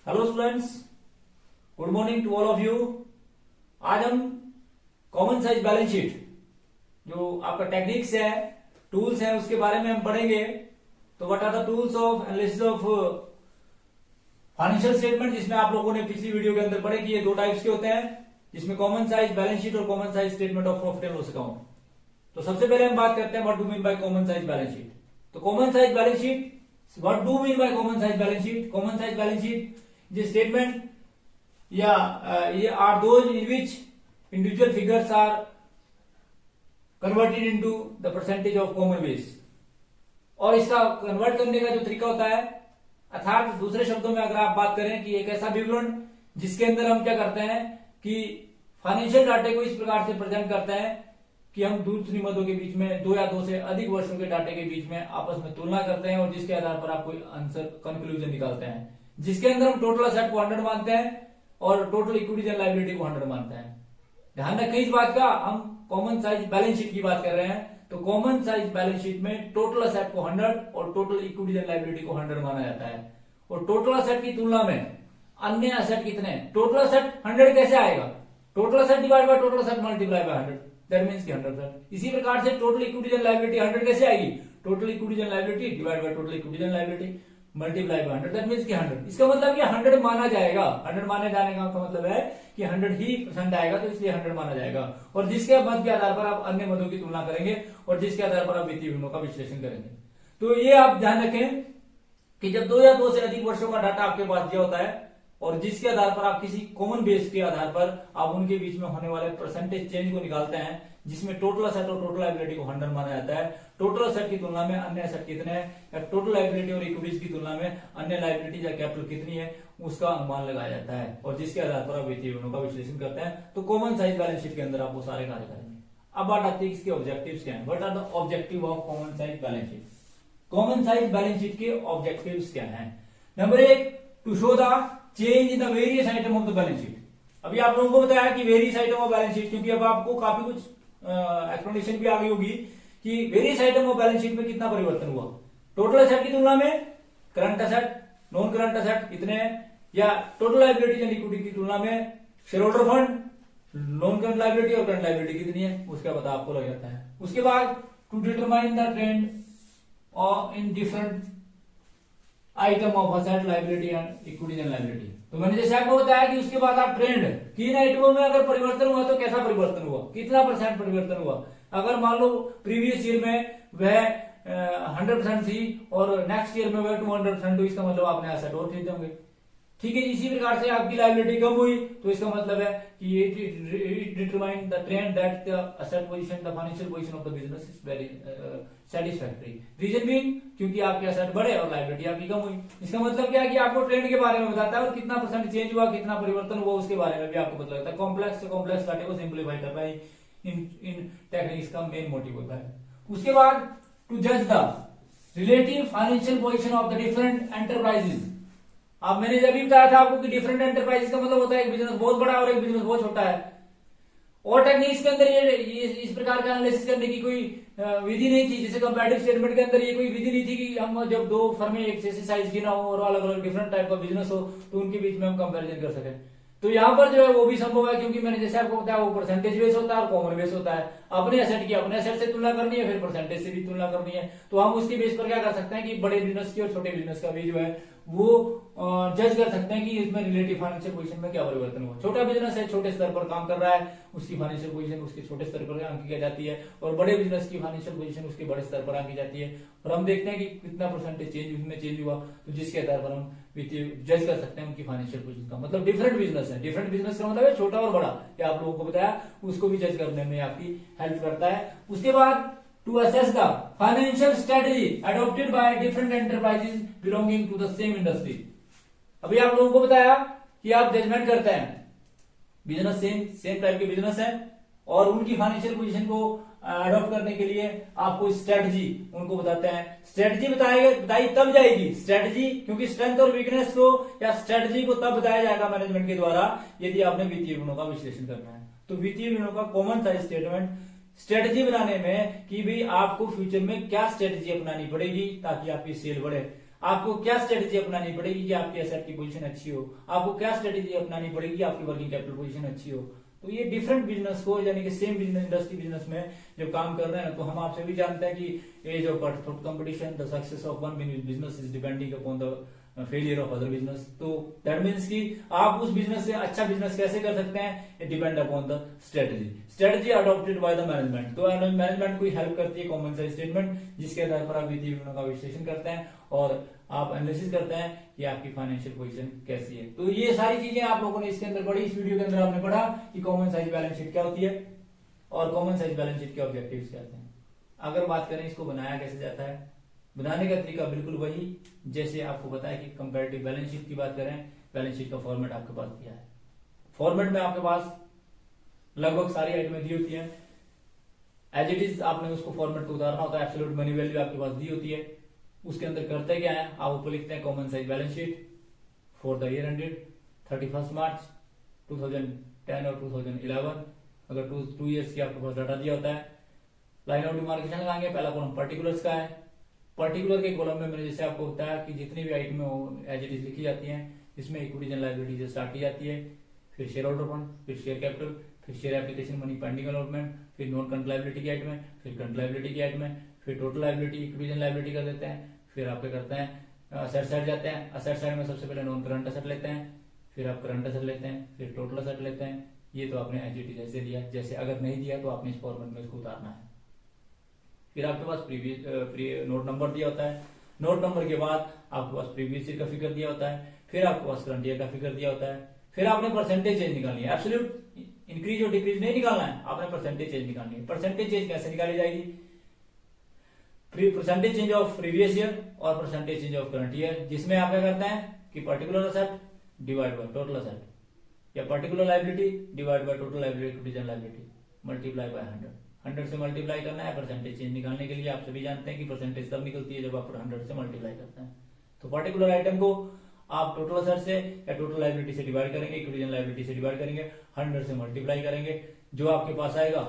Hello students, good morning to all of you. आज हम common size balance sheet जो आपका टेक्निक्स है, टूल्स है, उसके बारे में हम पढ़ेंगे। तो what are the tools of analysis of financial statement, जिसमें आप लोगों ने पिछली वीडियो के अंदर पढ़े कि ये दो टाइप्स के होते हैं, जिसमें कॉमन साइज बैलेंस शीट और common size statement of profit and loss account. तो सबसे पहले हम बात करते हैं what do mean by common size balance sheet. तो common size balance sheet, what do mean by common size balance sheet? Common size balance sheet is a statement are those in which individual figures are converted into the percentage of common base। और इसका convert करने का जो तरीका होता है, अर्थात दूसरे शब्दों में अगर आप बात करें कि एक ऐसा विवरण जिसके अंदर हम क्या करते हैं कि फाइनेंशियल डाटे को इस प्रकार से प्रेजेंट करते हैं कि हम दूसरी मदों के बीच में दो या दो से अधिक वर्षों के डाटे के बीच में आपस में तुलना करते हैं और जिसके आधार पर आप कोई आंसर कंक्लूजन निकालते हैं, जिसके अंदर हम टोटल असेट को 100 मानते हैं और टोटल इक्विटीज एंड लायबिलिटी को 100 मानते हैं। ध्यान रखें इस बात का, हम कॉमन साइज बैलेंस शीट की बात कर रहे हैं। तो कॉमन साइज बैलेंस शीट में टोटल असेट को 100 और टोटल इक्विटीज एंड लायबिलिटी को 100 माना जाता है। और टोटल असेट की तुलना में अन्य असेट कितने? टोटल असेट 100 कैसे आएगा? Total asset divide by total asset multiply by 100, that means कि 100%। इसी प्रकार से टोटल इक्विटीज एंड लायबिलिटी 100 कैसे आएगी? Total equities and liability divide by total equities and liability multiply by 100, that means कि 100। इसका मतलब कि 100 माना जाएगा। 100 माने जाने का मतलब है कि 100 ही परसेंट आएगा, तो इसलिए 100 माना जाएगा। और जिसके मद के आधार पर आप अन्य मदों की तुलना करेंगे और जिसके आधार पर आप वित्तीय विवरणों का विश्लेषण करेंगे। तो ये आप ध्यान रखें कि जब दो या दो से अधिक वर्षों का डाटा आपके पास दिया होता है और जिसके आधार पर आप किसी कॉमन बेस के आधार पर आप उनके बीच में होने वाले परसेंटेज चेंज को निकालते हैं, जिसमें टोटल असेट और टोटल लायबिलिटी को 100 माना जाता है। टोटल असेट की तुलना में अन्य असेट कितने हैं या टोटल लायबिलिटी और इक्विटीज की तुलना में अन्य लायबिलिटी या कैपिटल कितनी है, उसका अनुमान लगाया जाता है और जिसके आधार पर आप वित्तीय विवरणों का विश्लेषण करते हैं। तो कॉमन साइज बैलेंस शीट के अंदर आप वो सारे कार्य करेंगे। अब बात आती है इसके ऑब्जेक्टिव्स क्या है। What are the objective of common size balance sheet? Common size balance sheet के ऑब्जेक्टिव्स क्या है? Number 1, to show the change in the various item of the balance sheet. अभी आप लोगों को बताया कि various item of balance sheet, क्योंकि अब आपको काफी कुछ एक्सप्लेनेशन भी आ गई होगी कि various item of balance sheet में कितना परिवर्तन हुआ। टोटल असेट की तुलना में current asset, non current asset कितने हैं, या टोटल लायबिलिटी एंड इक्विटी की तुलना में share holder fund, non current liability और करंट लायबिलिटी कितनी है, उसका पता आपको लग जाता है। उसके बाद to determine the trend in different item of asset, liability and equities and liability. तो मैंने जैसे आपको बताया कि उसके बाद आप ट्रेंड तीन आइटमों में अगर परिवर्तन हुआ तो कैसा परिवर्तन हुआ, कितना परसेंट परिवर्तन हुआ। अगर मान लो प्रीवियस ईयर में वह 100% थी और नेक्स्ट ईयर में वह 200% हुई, इसका मतलब आपने एसेट और खरीदे होंगे। ठीक है, इसी प्रकार से आपकी लायबिलिटी कम हुई तो इसका मतलब है कि it determine the trend that the asset position, the financial position of the business is very satisfactory. Reason being क्योंकि आपके असेट बढ़े और लायबिलिटी आपकी कम हुई। इसका मतलब क्या है कि आपको ट्रेंड के बारे में बताता है और कितना परसेंट चेंज हुआ, कितना परिवर्तन हुआ, उसके बारे में भी आपको पता लगता है। कॉम्प्लेक्स से कॉम्प्लेक्स डाटे को सिंप्लीफाई करना ही इन टेक्निक्स का मेन मोटिव होता है। उसके बाद टू जज the relative financial position of the different enterprises. अब मैंने जब भी बताया था आपको कि डिफरेंट एंटरप्राइजेस का मतलब होता है एक बिजनेस बहुत बड़ा और एक बिजनेस बहुत छोटा है। और टेक्निक्स के अंदर ये इस प्रकार का एनालिसिस करने की कोई विधि नहीं थी। जैसे कंपैरेटिव स्टेटमेंट के अंदर ये कोई विधि नहीं थी कि हम जब दो फर्में एक जैसे साइज की ना हो और अलग अलग डिफरेंट टाइप का बिजनेस हो तो उनके बीच में हम कंपैरिजन कर सकें। तो यहाँ पर जो है वो भी संभव है, क्योंकि मैंने जैसे आपको बताया वो परसेंटेज बेस होता है और कॉमन बेस होता है। अपने एसेट की अपने एसेट से तुलना करनी है, फिर परसेंटेज से भी तुलना करनी है। तो हम उसके बेस पर क्या कर सकते हैं कि बड़े बिजनेस की और छोटे बिजनेस का भी जो है वो जज कर सकते हैं कि इसमें रिलेटिव फाइनेंशियल पोजीशन में क्या परिवर्तन हुआ। छोटा बिजनेस है, छोटे स्तर पर काम कर रहा है, उसकी फाइनेंशियल पोजीशन उसके छोटे स्तर पर आंकी की जाती है और बड़े बिजनेस की फाइनेंशियल पोजीशन उसके बड़े स्तर पर आंकी जाती है। और हम देखते हैं कि कितना परसेंटेज चेंज उसमें चेंज हुआ, तो जिसके आधार पर हम वित्तीय जज कर सकते हैं उनकी फाइनेंशियल पोजीशन का। मतलब डिफरेंट बिजनेस है, डिफरेंट बिजनेस का मतलब है छोटा और बड़ा, ये आप लोगों को बताया, उसको भी जज करने में आपकी हेल्प करता है। उसके बाद to assess the financial strategy adopted by different enterprises belonging to the same industry। अभी आप लोगों को बताया कि आप जजमेंट करते हैं, बिजनेस सेम टाइप के बिजनेस है और उनकी फाइनेंशियल पोजीशन को अडॉप्ट करने के लिए आपको स्ट्रेटजी उनको बताते हैं। स्ट्रेटजी बताई तब जाएगी स्ट्रेटजी, क्योंकि स्ट्रेंथ और वीकनेस को या स्ट्रेटजी को तब बताया जाएगा मैनेजमेंट के द्वारा यदि आपने वित्तीय विवरणों का विश्लेषण करना है। तो वित्तीय विवरणों का कॉमन साइज स्टेटमेंट स्ट्रेटजी बनाने में कि भाई आपको फ्यूचर में क्या स्ट्रेटजी अपनानी पड़ेगी ताकि आपकी सेल बढ़े। आपको क्या स्ट्रेटेजी अपनानी पड़ेगी कि आपकी एसेट की पोजीशन अच्छी हो, आपको क्या स्ट्रेटेजी अपनानी पड़ेगी कि आपकी वर्किंग कैपिटल पोजीशन अच्छी हो। तो ये डिफरेंट बिजनेस को, यानी कि सेम बिजनेस, इंडस्ट्री बिजनेस में जब काम कर रहे हैं, तो हम आपसे भी जानते हैं कि age of competition, the success of one business is depending upon the failure of other business. तो दैट मीन्स कि आप उस बिजनेस से अच्छा बिजनेस कैसे कर सकते हैं, it depend upon the strategy adopted by the management. तो मैनेजमेंट को हेल्प करती है कॉमन सेंस स्टेटमेंट, जिसके आधार पर आप वित्तीय विवरणों का विश्लेषण करते हैं और आप एनालिसिस करते हैं कि आपकी फाइनेंशियल पोजीशन कैसी है। तो ये सारी चीजें आप लोगों ने इसके अंदर पढ़ी, इस वीडियो के अंदर आपने पढ़ा कि कॉमन साइज बैलेंस शीट क्या होती है और कॉमन साइज बैलेंस शीट के ऑब्जेक्टिव्स क्या होते हैं। अगर बात करें इसको बनाया कैसे जाता है, बनाने का तरीका बिल्कुल वही जैसे आपको पता है कि कंपैरेटिव बैलेंस शीट की बात करें, बैलेंस शीट का फॉर्मेट आपके पास दिया है। फॉर्मेट में आपके पास लगभग सारी आइटमें दी होती हैं, एज इट इज आपने उसको फॉर्मेट को उतारना होता है। एब्सोल्यूट मनी वैल्यू आपके पास दी होती है, उसके अंदर करते क्या है, आप ऊपर लिखते हैं common size balance sheet for the year ended 31 मार्च 2010 और 2011। अगर 2 ईयर्स की आपके पास डाटा दिया होता है, लाइन ऑफ डिमार्केशन लगाएंगे। पहला कॉलम पर्टिकुलर्स का है, पर्टिकुलर के कॉलम में मैंने जैसे आपको बताया कि जितनी भी आइटमें एज इट इज लिखी जाती हैं, इसमें इक्विटी एंड लायबिलिटी से स्टार्ट की जाती है, फिर शेयर होल्डर फंड, फिर शेयर कैपिटल, फिर share application money pending allotment, फिर नॉन करंट लायबिलिटी की आइटमें, फिर करंट लायबिलिटी की आइटमें, फिर total liability, equity and liability कर देते हैं। फिर आपके करते हैं असेट साइड जाते हैं, असेट साइड में सबसे पहले नॉन करंट असेट लेते हैं, फिर आप करंट असेट लेते हैं, फिर टोटल असेट लेते हैं। ये तो आपने एज इट इज ऐसे दिया, जैसे अगर नहीं दिया तो आपने इस फॉर्मेट में इसको उतारना है। फिर आपके पास प्रीवियस नोट नंबर दिया होता है, नोट नंबर के बाद आपके पास प्रीवियस ईयर का फिगर दिया होता है, फिर आपके पास करंट ईयर का फिगर दिया होता है। फिर आपने परसेंटेज चेंज निकालनी है, एब्सोल्यूट इंक्रीज और डिक्रीज नहीं निकालना है, आपने परसेंटेज चेंज निकालनी है। परसेंटेज चेंज कैसे निकाली जाएगी, percentage change of previous year और percentage change of current year, जिसमें आप क्या करते हैं कि particular asset divide by total asset या particular liability divide by total liability liability multiply by 100 से मल्टीप्लाई करना है। परसेंटेज चेंज निकालने के लिए आप सभी जानते हैं कि परसेंटेज तब निकलती है जब आप 100 से मल्टीप्लाई करते हैं। तो पर्टिकुलर आइटम को आप टोटल असेट से या टोटल लायबिलिटी से डिवाइड करेंगे, इक्विटी एंड लायबिलिटी से डिवाइड करेंगे, 100 से मल्टीप्लाई करेंगे, जो आपके पास आएगा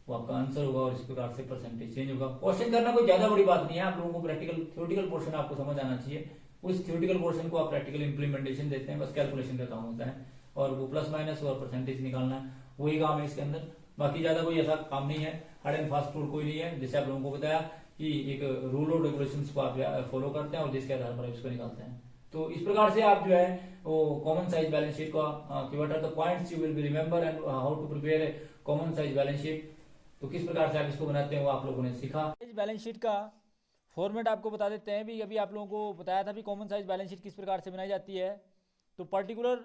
वो आपका आंसर होगा और इस प्रकार से परसेंटेज चेंज होगा। क्वेश्चन करना कोई ज्यादा बड़ी बात नहीं है, आप लोगों को प्रैक्टिकल थ्योरेटिकल पोर्शन आपको समझ आना चाहिए, उस थ्योरेटिकल पोर्शन को आप प्रैक्टिकल इंप्लीमेंटेशन देते हैं, बस कैलकुलेशन का काम होता है और वो प्लस माइनस और परसेंटेज निकालना वही काम है इसके अंदर। बाकी ज्यादा कोई ऐसा काम नहीं है, हार्ड एंड फास्ट रूल कोई नहीं है। जैसे आप लोगों को बताया कि एक रूल और रेगुलेशंस को आप फॉलो करते हैं और जिसके आधार पर इसको निकालते हैं। तो इस प्रकार से आप जो है वो कॉमन साइज बैलेंस शीट का what are the points you will be remember and how to prepare a common size balance sheet, तो किस प्रकार से आप इसको बनाते हैं वो आप लोगों ने सीखा। बैलेंस शीट का फॉर्मेट आपको बता देते हैं भी, अभी आप लोगों को बताया था भी कॉमन साइज बैलेंस शीट किस प्रकार से बनाई जाती है। तो particular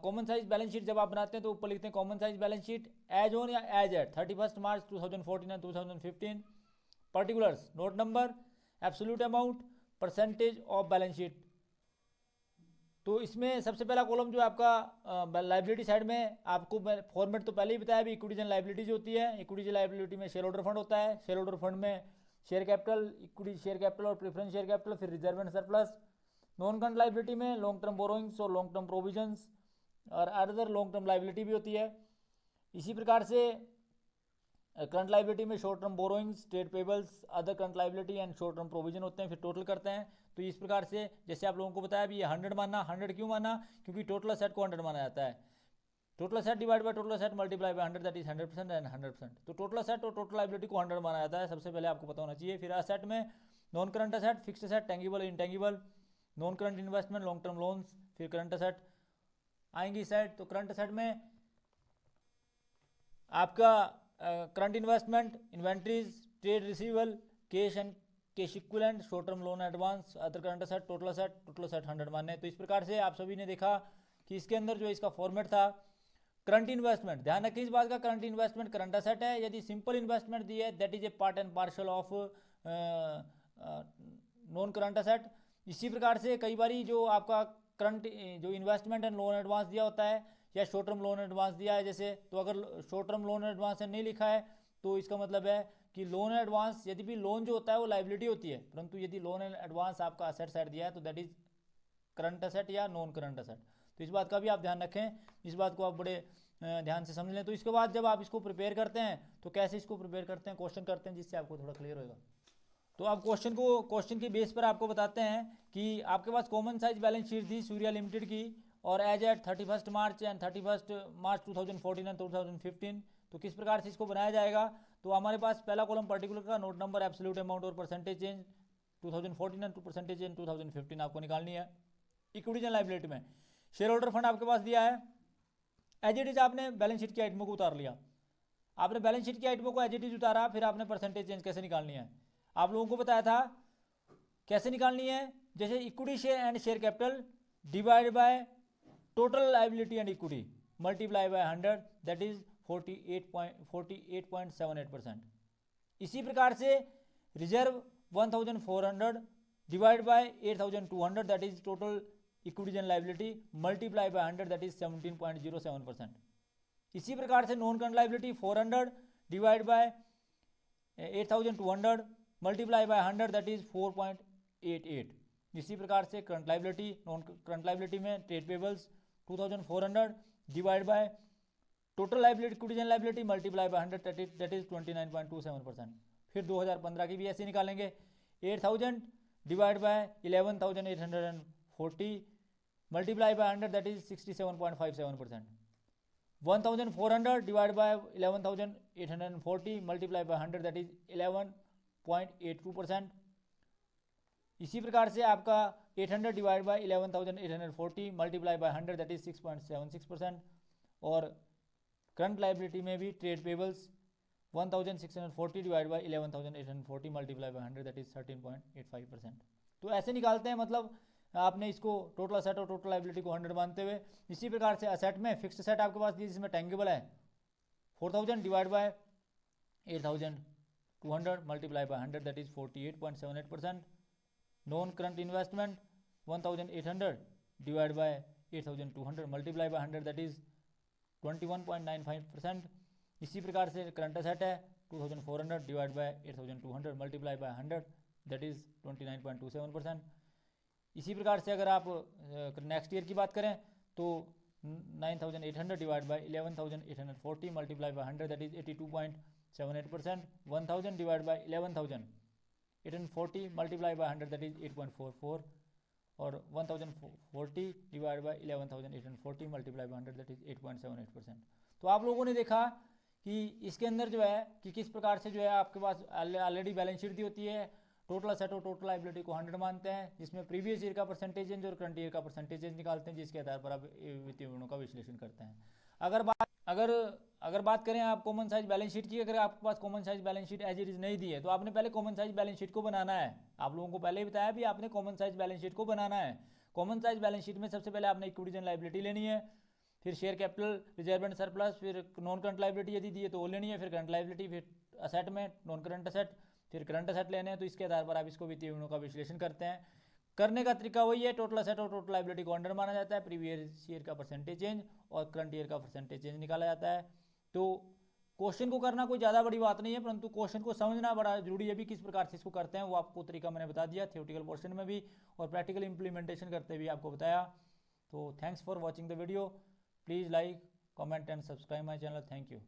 common size balance sheet जब आप बनाते हैं तो ऊपर लिखते हैं common size balance sheet as on या as at 31 March 2014 and 2015। Particulars, note number, absolute amount, percentage of balance sheet. तो इसमें सबसे पहला कॉलम जो आपका लाइबिलिटी साइड में, आपको फॉर्मेट तो पहले ही बताया भी, इक्विटीज एंड लाइबिलिटीज होती है। इक्विटीज लाइबिलिटी में शेयर होल्डर फंड होता है, शेयर होल्डर फंड में share capital, equity share capital और प्रेफरेंस शेयर कैपिटल, फिर reserve and surplus. Non current liability में लॉन्ग टर्म बोरोइंग्स और लॉन्ग टर्म प्रोविजंस और अदर लॉन्ग टर्म लाइबिलिटी भी होती है। इसी प्रकार से करंट लाइबिलिटी में short term borrowings, trade payables, other current liability and short term provision होते हैं, फिर टोटल करते हैं। तो इस प्रकार से जैसे आप लोगों को बताया भी, ये 100 माना, 100 क्यों माना, क्योंकि टोटल असेट को 100 माना जाता है। Total asset divide by total asset multiply by 100 that is 100% and 100%। तो टोटल असेट और टोटल लाइबिलिटी को 100 माना जाता है, सबसे पहले आपको पता होना चाहिए। फिर असेट में non current asset, fixed asset, tangible, intangible, non current investment, long term loans, फिर करंट असेट आएंगी साइड। तो करंट असेट में आपका current investment, inventories, trade receivable, cash and cash equivalent, short term loan advance, other current asset, total asset 100 माने। तो इस प्रकार से आप सभी ने देखा कि इसके अंदर जो इसका फॉर्मेट था करंट इन्वेस्टमेंट, ध्यान रखें इस बात का, करंट इन्वेस्टमेंट करंट असेट है। यदि सिंपल इन्वेस्टमेंट दी है that is a part and parcel of non current asset. इसी प्रकार से कई बार जो आपका करंट जो इन्वेस्टमेंट एंड लोन एडवांस दिया होता है या शॉर्ट टर्म लोन एडवांस दिया है जैसे, तो अगर शॉर्ट टर्म लोन एडवांस नहीं लिखा है तो इसका मतलब है कि लोन एडवांस, यदि भी लोन जो होता है वो लाइबिलिटी होती है, परंतु यदि लोन एडवांस आपका असेट साइड दिया है तो दैट इज करंट असेट या नॉन करंट असेट। तो इस बात का भी आप ध्यान रखें, इस बात को आप बड़े ध्यान से समझ लें। तो इसके बाद जब आप इसको प्रिपेयर करते हैं तो कैसे इसको प्रिपेयर करते हैं, क्वेश्चन करते हैं, जिससे आपको थोड़ा क्लियर होगा। तो अब क्वेश्चन के बेस पर आपको बताते हैं कि आपके पास कॉमन साइज बैलेंस शीट थी सूर्या लिमिटेड की, और as at 31 March and 31 March 2014 and 2015। तो किस प्रकार से इसको बनाया जाएगा। तो हमारे पास पहला कॉलम पर्टिकुलर का नोट नंबर, एब्सोल्यूट अमाउंट और percentage change 2014 and percentage change 2015 आपको निकालनी है। इक्विटी एंड लायबिलिटी में शेयर होल्डर फंड आपके पास दिया है, एज इट इज आपने बैलेंस शीट की आइटमों को उतार लिया। आपने बैलेंस शीट की आइटमों को एज इट इज उतारा, फिर आपने परसेंटेज चेंज कैसे निकालनी है आप लोगों को बताया था कैसे निकालनी है। जैसे equity share and share capital divide by total liability and equity multiply by 100 that is 48.78%। इसी प्रकार से reserve 1400 divide by 8200 that is total equities and liability multiply by 100 that is 17.07%। इसी प्रकार से non current liability 400 divide by 8200 multiply by 100 that is 4.88। इसी प्रकार से current liability, non current liability में trade payables 2400 divide by total liability equities and liability multiply by 100 that is 29.27%। फिर 2015 की भी ऐसे निकालेंगे, 8000 divide by 11840 multiply by 100 that is 67.57%। 1400 divide by 11840 multiply by 100 that is 11.82%। इसी प्रकार से आपका 800 divide by 11840 multiply by 100 that is 6.76%। और करंट लायबिलिटी में भी trade payables 1640 divide by 11840 multiply by 100 that is 13.85%। तो ऐसे निकालते हैं, मतलब आपने इसको टोटल असेट और टोटल लायबिलिटी को 100 मानते हुए। इसी प्रकार से असेट में फिक्स्ड असेट आपके पास दी जिसमें टेंगिबल है 4000 divide by 8200 multiply by 100 that is 48.78%। Non current investment 1800 divide by 8200 multiply by 100 that is 21.95%। इसी प्रकार से करंट असेट है 2400 divide by 8200 multiply by 100 that is 29.27%। इसी प्रकार से अगर आप नेक्स्ट ईयर की बात करें तो 9800 divide by 11840 multiply by 100 that is 82.78%। 1000 divide by 11840 multiply by 100 that is 8.44। और 1040 divide by 11840 multiply by 100 that is 8.78%। तो आप लोगों ने देखा कि इसके अंदर जो है कि किस प्रकार से जो है आपके पास ऑलरेडी बैलेंस शीट दी होती है, टोटल असेट और टोटल लायबिलिटी को 100 मानते हैं, जिसमें प्रीवियस ईयर का परसेंटेज और करंट ईयर का परसेंटेज निकालते हैं, जिसके आधार पर आप वित्तीय विवरणों का विश्लेषण करते हैं। अगर बात करें आप कॉमन साइज बैलेंस शीट की, अगर आपके पास common size balance sheet as it is नहीं दी है तो आपने पहले कॉमन साइज बैलेंस शीट को बनाना है। आप लोगों को पहले ही बताया भी आपने कॉमन साइज बैलेंस शीट को बनाना है। कॉमन साइज बैलेंस शीट में सबसे पहले आपने इक्विटीज एंड लायबिलिटी लेनी है, फिर share capital, reserve and surplus, फिर नॉन करंट लायबिलिटी यदि दी है तो वो लेनी है, फिर करंट लायबिलिटी, फिर असेट में नॉन करंट असेट, फिर करंट असेट लेने हैं। तो इसके आधार पर आप इसको वित्तीय विवरणों का विश्लेषण करते हैं। करने का तरीका वही है, टोटल असेट और टोटल लायबिलिटी को अंडर माना जाता है, प्रीवियस ईयर का परसेंटेज चेंज और करंट ईयर का परसेंटेज चेंज निकाला जाता है। तो क्वेश्चन को करना कोई ज़्यादा बड़ी बात नहीं है, परंतु क्वेश्चन को समझना बड़ा जरूरी है भी, किस प्रकार से इसको करते हैं वो आपको तरीका मैंने बता दिया थियोरेटिकल पोर्शन में भी, और प्रैक्टिकल इंप्लीमेंटेशन करते हुए आपको बताया। तो thanks for watching the video, please like, comment and subscribe my channel. Thank you.